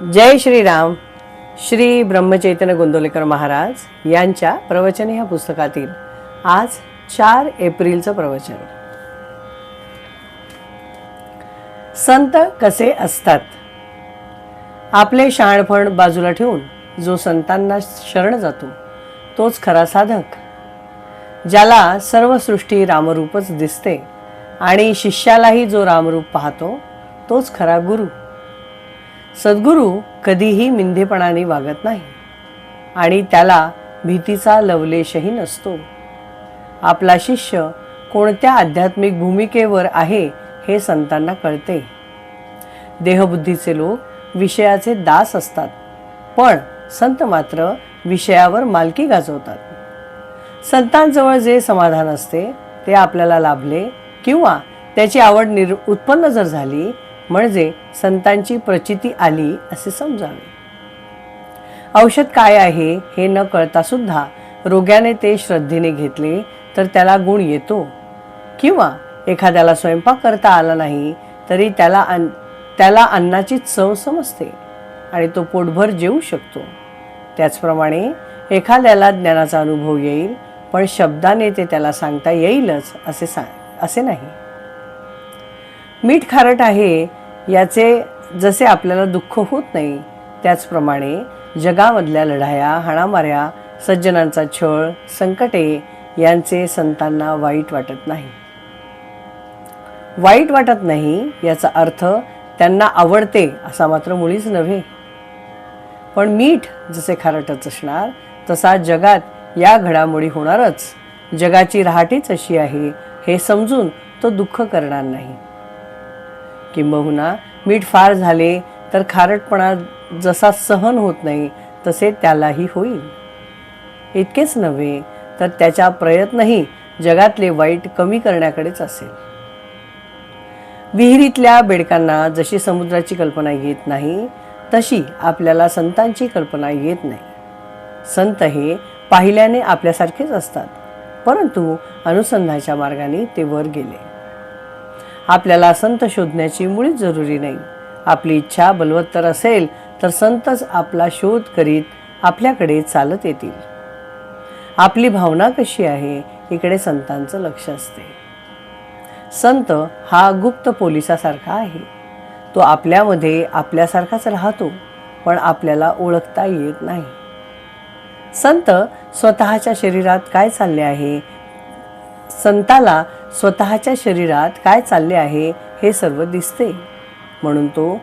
जय श्रीराम. श्री ब्रह्मचैतन्य गोंदवलेकर महाराज यांच्या प्रवचन ह्या पुस्तकातील आज 4 एप्रिलचं प्रवचन. संत कसे असतात. आपले शहाणपण बाजूला ठेवून जो संतांना शरण जातो तोच खरा साधक. ज्याला सर्व सृष्टी रामरूपच दिसते आणि शिष्यालाही जो रामरूप पाहतो तोच खरा गुरु. सद्गुरू कधीही मिंधेपणाने वागत नाही आणि त्याला भीतीचा लवलेशही नसतो. आपला शिष्य कोणत्या आध्यात्मिक भूमिकेवर आहे हे संतांना कळते. देहबुद्धीचे लोक विषयाचे दास असतात, पण संत मात्र विषयावर मालकी गाजवतात. संतांजवळ जे समाधान असते ते आपल्याला लाभले किंवा त्याची आवड उत्पन्न जर झाली म्हणजे संतांची प्रचिती आली असे समजावे. औषध काय आहे हे न कळता सुद्धा रोग्याने ते श्रद्धेने घेतले तर त्याला गुण येतो, किंवा एखाद्याला स्वयंपाक करता आला नाही तरी त्याला अन्नाची चव समजते आणि तो पोटभर जेवू शकतो. त्याचप्रमाणे एखाद्याला ज्ञानाचा अनुभव येईल, पण शब्दाने ते त्याला सांगता येईलच असे नाही. मीठ खारट आहे याचे जसे आपल्याला दुःख होत नाही, त्याचप्रमाणे जगामधल्या लढाया, हाणामाऱ्या, सज्जनांचा छळ, संकटे यांचे संतांना वाईट वाटत नाही. वाईट वाटत नाही याचा अर्थ त्यांना आवडते असा मात्र मुळीच नव्हे. पण मीठ जसे खारटच असणार तसा जगात या घडामोडी होणारच. जगाची राहाटीच अशी आहे हे समजून तो दुःख करणार नाही. किंबहुना मीठ फार झाले तर खारटपणा जसा सहन होत नाही तसे त्यालाही होईल. इतकेच नव्हे तर त्याचा प्रयत्नही जगातले वाईट कमी करण्याकडेच असेल. विहिरीतल्या बेडकांना जशी समुद्राची कल्पना येत नाही तशी आपल्याला संतांची कल्पना येत नाही. संत हे पाहिल्याने आपल्यासारखेच असतात, परंतु अनुसंधानाच्या मार्गाने ते वर गेले. आपल्याला संत शोधण्याची मुळीच जरुरी नाही. आपली इच्छा बलवत्तर असेल तर संतच आपला शोध करीत आपल्याकडे चालत येतील. आपली भावना कशी आहे इकडे संतांचं लक्ष असते. संत हा गुप्त पोलिसासारखा आहे. तो आपल्यामध्ये आपल्यासारखाच राहतो, पण आपल्याला ओळखता येत नाही. संत स्वतःच्या शरीरात काय चालले आहे, संताला स्वतःच्या शरीरात काय चालले आहे हे सर्व दिसते, म्हणून तो